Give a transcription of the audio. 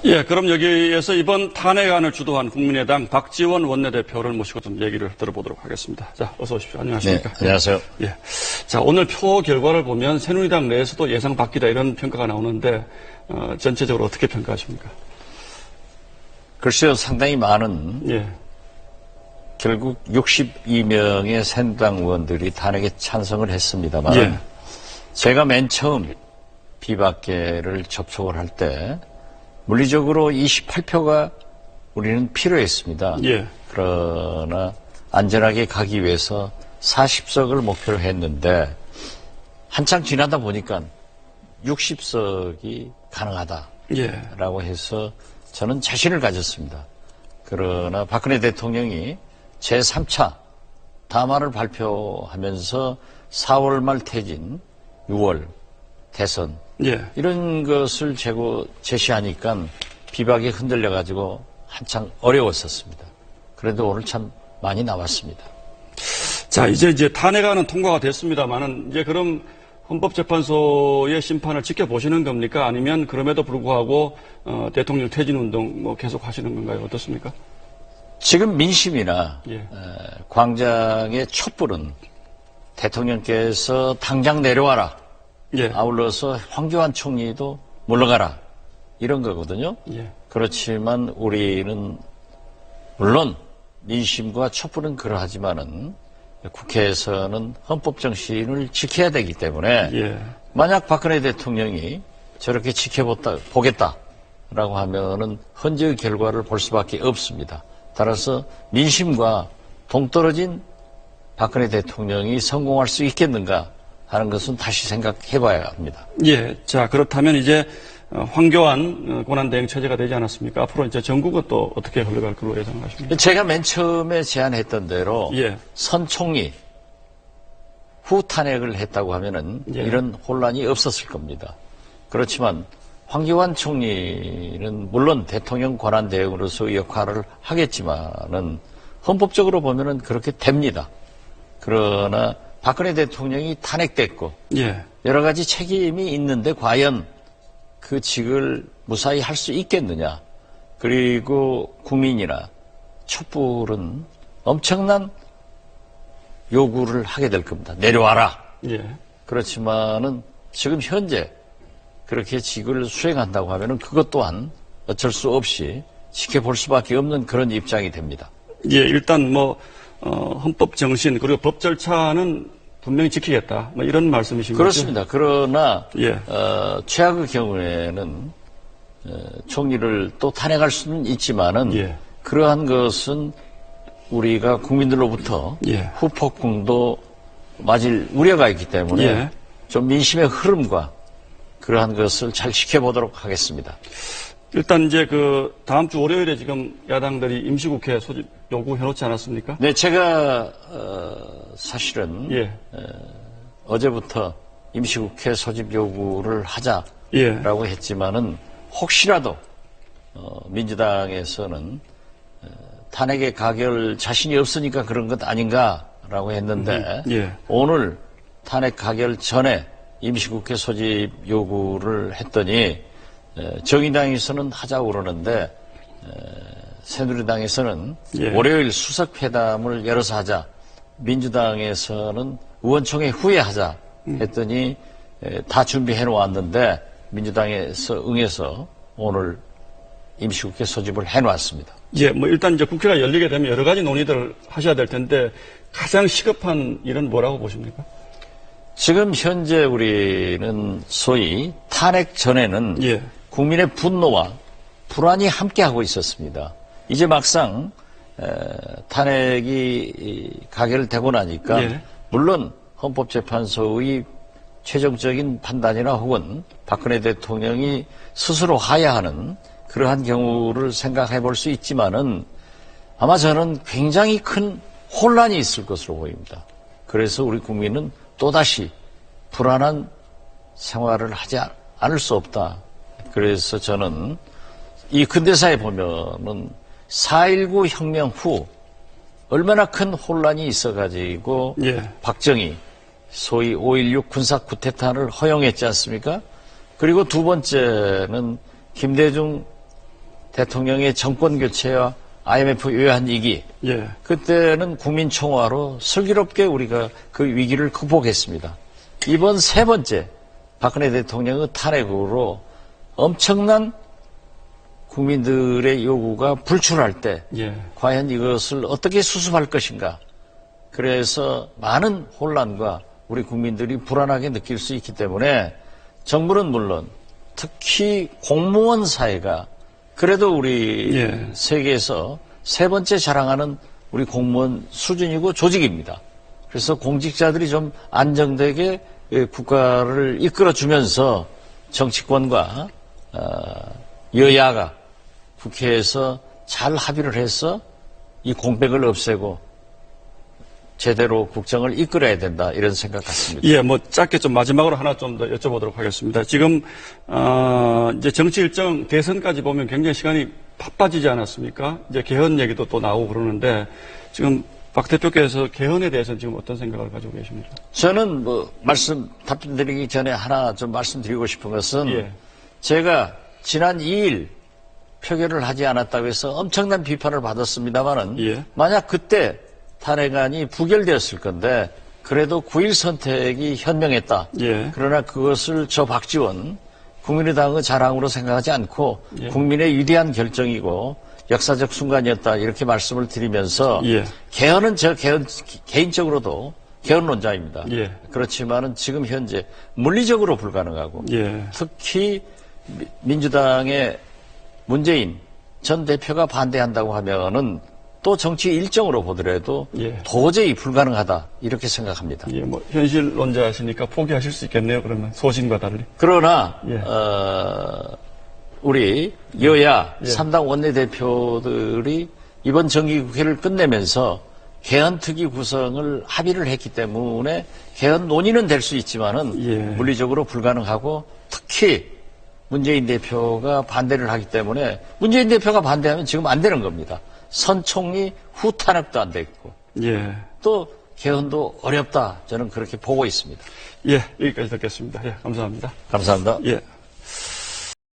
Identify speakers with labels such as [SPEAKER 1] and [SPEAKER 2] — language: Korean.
[SPEAKER 1] 예, 그럼 여기에서 이번 탄핵안을 주도한 국민의당 박지원 원내대표를 모시고 좀 얘기를 들어보도록 하겠습니다. 자, 어서 오십시오. 안녕하십니까?
[SPEAKER 2] 네, 안녕하세요.
[SPEAKER 1] 예. 자, 오늘 표 결과를 보면 새누리당 내에서도 예상 밖이다 이런 평가가 나오는데, 전체적으로 어떻게 평가하십니까?
[SPEAKER 2] 글쎄요, 상당히 많은,
[SPEAKER 1] 예.
[SPEAKER 2] 결국 62명의 새누리당 의원들이 탄핵에 찬성을 했습니다만,
[SPEAKER 1] 예.
[SPEAKER 2] 제가 맨 처음 비박계를 접촉을 할 때, 물리적으로 28표가 우리는 필요했습니다.
[SPEAKER 1] 예.
[SPEAKER 2] 그러나 안전하게 가기 위해서 40석을 목표로 했는데 한창 지나다 보니까 60석이 가능하다라고
[SPEAKER 1] 예.
[SPEAKER 2] 해서 저는 자신을 가졌습니다. 그러나 박근혜 대통령이 제3차 담화를 발표하면서 4월 말 퇴진, 6월 대선
[SPEAKER 1] 예.
[SPEAKER 2] 이런 것을 제시하니까 비박이 흔들려가지고 한창 어려웠었습니다. 그래도 오늘 참 많이 나왔습니다.
[SPEAKER 1] 자, 이제 탄핵안은 통과가 됐습니다만은, 이제 그럼 헌법재판소의 심판을 지켜보시는 겁니까? 아니면 그럼에도 불구하고, 대통령 퇴진 운동 뭐 계속 하시는 건가요? 어떻습니까?
[SPEAKER 2] 지금 민심이나,
[SPEAKER 1] 예.
[SPEAKER 2] 광장의 촛불은 대통령께서 당장 내려와라.
[SPEAKER 1] 예.
[SPEAKER 2] 아울러서 황교안 총리도 물러가라. 이런 거거든요.
[SPEAKER 1] 예.
[SPEAKER 2] 그렇지만 우리는 물론 민심과 촛불은 그러하지만은 국회에서는 헌법 정신을 지켜야 되기 때문에
[SPEAKER 1] 예.
[SPEAKER 2] 만약 박근혜 대통령이 저렇게 보겠다라고 하면은 헌재의 결과를 볼 수밖에 없습니다. 따라서 민심과 동떨어진 박근혜 대통령이 성공할 수 있겠는가 하는 것은 다시 생각해 봐야 합니다.
[SPEAKER 1] 예. 자, 그렇다면 이제 황교안 권한대행 체제가 되지 않았습니까? 앞으로 이제 전국은 또 어떻게 흘러갈 걸로 예상하십니까?
[SPEAKER 2] 제가 맨 처음에 제안했던 대로
[SPEAKER 1] 예.
[SPEAKER 2] 선 총리 후 탄핵을 했다고 하면은
[SPEAKER 1] 예.
[SPEAKER 2] 이런 혼란이 없었을 겁니다. 그렇지만 황교안 총리는 물론 대통령 권한대행으로서 역할을 하겠지만은 헌법적으로 보면은 그렇게 됩니다. 그러나 박근혜 대통령이 탄핵됐고
[SPEAKER 1] 예.
[SPEAKER 2] 여러 가지 책임이 있는데 과연 그 직을 무사히 할 수 있겠느냐. 그리고 국민이나 촛불은 엄청난 요구를 하게 될 겁니다. 내려와라.
[SPEAKER 1] 예.
[SPEAKER 2] 그렇지만은 지금 현재 그렇게 직을 수행한다고 하면은 그것 또한 어쩔 수 없이 지켜볼 수밖에 없는 그런 입장이 됩니다.
[SPEAKER 1] 예, 일단 헌법 정신 그리고 법 절차는 분명히 지키겠다. 뭐 이런 말씀이신 거죠?
[SPEAKER 2] 그렇습니다. 그러나
[SPEAKER 1] 예.
[SPEAKER 2] 최악의 경우에는 총리를 또 탄핵할 수는 있지만은
[SPEAKER 1] 예.
[SPEAKER 2] 그러한 것은 우리가 국민들로부터
[SPEAKER 1] 예.
[SPEAKER 2] 후폭풍도 맞을 우려가 있기 때문에
[SPEAKER 1] 예.
[SPEAKER 2] 좀 민심의 흐름과 그러한 것을 잘 지켜보도록 하겠습니다.
[SPEAKER 1] 일단 이제 다음 주 월요일에 지금 야당들이 임시국회 소집 요구해놓지 않았습니까?
[SPEAKER 2] 네, 제가 사실은
[SPEAKER 1] 예.
[SPEAKER 2] 어제부터 임시국회 소집 요구를 하자라고
[SPEAKER 1] 예.
[SPEAKER 2] 했지만은 혹시라도 민주당에서는 탄핵에 가결 자신이 없으니까 그런 것 아닌가라고 했는데
[SPEAKER 1] 예.
[SPEAKER 2] 오늘 탄핵 가결 전에 임시국회 소집 요구를 했더니 정의당에서는 하자고 그러는데 새누리당에서는
[SPEAKER 1] 예.
[SPEAKER 2] 월요일 수석회담을 열어서 하자. 민주당에서는 의원총회 후에 하자 했더니 다 준비해 놓았는데 민주당에서 응해서 오늘 임시국회 소집을 해 놨습니다.
[SPEAKER 1] 예, 일단 이제 국회가 열리게 되면 여러 가지 논의들을 하셔야 될 텐데 가장 시급한 일은 뭐라고 보십니까?
[SPEAKER 2] 지금 현재 우리는 소위 탄핵 전에는
[SPEAKER 1] 예.
[SPEAKER 2] 국민의 분노와 불안이 함께하고 있었습니다. 이제 막상 탄핵이 가결되고 나니까
[SPEAKER 1] 예.
[SPEAKER 2] 물론 헌법재판소의 최종적인 판단이나 혹은 박근혜 대통령이 스스로 하야하는 그러한 경우를 생각해 볼 수 있지만은 아마 저는 굉장히 큰 혼란이 있을 것으로 보입니다. 그래서 우리 국민은 또다시 불안한 생활을 하지 않을 수 없다. 그래서 저는 이 근대사에 보면은 4.19 혁명 후 얼마나 큰 혼란이 있어가지고
[SPEAKER 1] 예.
[SPEAKER 2] 박정희 소위 5.16 군사 쿠데타를 허용했지 않습니까? 그리고 두 번째는 김대중 대통령의 정권 교체와 IMF 외환 위기,
[SPEAKER 1] 예.
[SPEAKER 2] 그때는 국민총화로 슬기롭게 우리가 그 위기를 극복했습니다. 이번 세 번째 박근혜 대통령의 탄핵으로 엄청난 국민들의 요구가 불출할 때
[SPEAKER 1] 예.
[SPEAKER 2] 과연 이것을 어떻게 수습할 것인가. 그래서 많은 혼란과 우리 국민들이 불안하게 느낄 수 있기 때문에 정부는 물론 특히 공무원 사회가 그래도 우리
[SPEAKER 1] 예.
[SPEAKER 2] 세계에서 세 번째 자랑하는 우리 공무원 수준이고 조직입니다. 그래서 공직자들이 좀 안정되게 국가를 이끌어주면서 정치권과 여야가 국회에서 잘 합의를 해서 이 공백을 없애고 제대로 국정을 이끌어야 된다 이런 생각 같습니다.
[SPEAKER 1] 예, 뭐 짧게 좀 마지막으로 하나 좀 더 여쭤보도록 하겠습니다. 지금 이제 정치 일정 대선까지 보면 굉장히 시간이 바빠지지 않았습니까? 이제 개헌 얘기도 또 나오고 그러는데 지금 박 대표께서 개헌에 대해서는 지금 어떤 생각을 가지고 계십니까?
[SPEAKER 2] 저는 답변드리기 전에 하나 좀 말씀드리고 싶은 것은
[SPEAKER 1] 예.
[SPEAKER 2] 제가 지난 2일 표결을 하지 않았다고 해서 엄청난 비판을 받았습니다만은
[SPEAKER 1] 예.
[SPEAKER 2] 만약 그때 탄핵안이 부결되었을 건데 그래도 9일 선택이 현명했다.
[SPEAKER 1] 예.
[SPEAKER 2] 그러나 그것을 저 박지원 국민의당의 자랑으로 생각하지 않고
[SPEAKER 1] 예.
[SPEAKER 2] 국민의 위대한 결정이고 역사적 순간이었다 이렇게 말씀을 드리면서
[SPEAKER 1] 예.
[SPEAKER 2] 개헌은 개인적으로도 개헌론자입니다.
[SPEAKER 1] 예.
[SPEAKER 2] 그렇지만은 지금 현재 물리적으로 불가능하고
[SPEAKER 1] 예.
[SPEAKER 2] 특히 민주당의 문재인 전 대표가 반대한다고 하면은 또 정치 일정으로 보더라도
[SPEAKER 1] 예.
[SPEAKER 2] 도저히 불가능하다 이렇게 생각합니다.
[SPEAKER 1] 예, 뭐 현실론자시니까 포기하실 수 있겠네요. 그러면 소신과 달리.
[SPEAKER 2] 그러나
[SPEAKER 1] 예.
[SPEAKER 2] 우리 여야
[SPEAKER 1] 예.
[SPEAKER 2] 3당 원내대표들이 이번 정기국회를 끝내면서 개헌특위 구성을 합의를 했기 때문에 개헌 논의는 될 수 있지만은
[SPEAKER 1] 예.
[SPEAKER 2] 물리적으로 불가능하고 특히 문재인 대표가 반대를 하기 때문에 문재인 대표가 반대하면 지금 안 되는 겁니다. 선 총리 후 탄핵도 안 됐고
[SPEAKER 1] 예.
[SPEAKER 2] 또 개헌도 어렵다 저는 그렇게 보고 있습니다.
[SPEAKER 1] 예, 여기까지 듣겠습니다. 예, 감사합니다.
[SPEAKER 2] 감사합니다.
[SPEAKER 1] 예.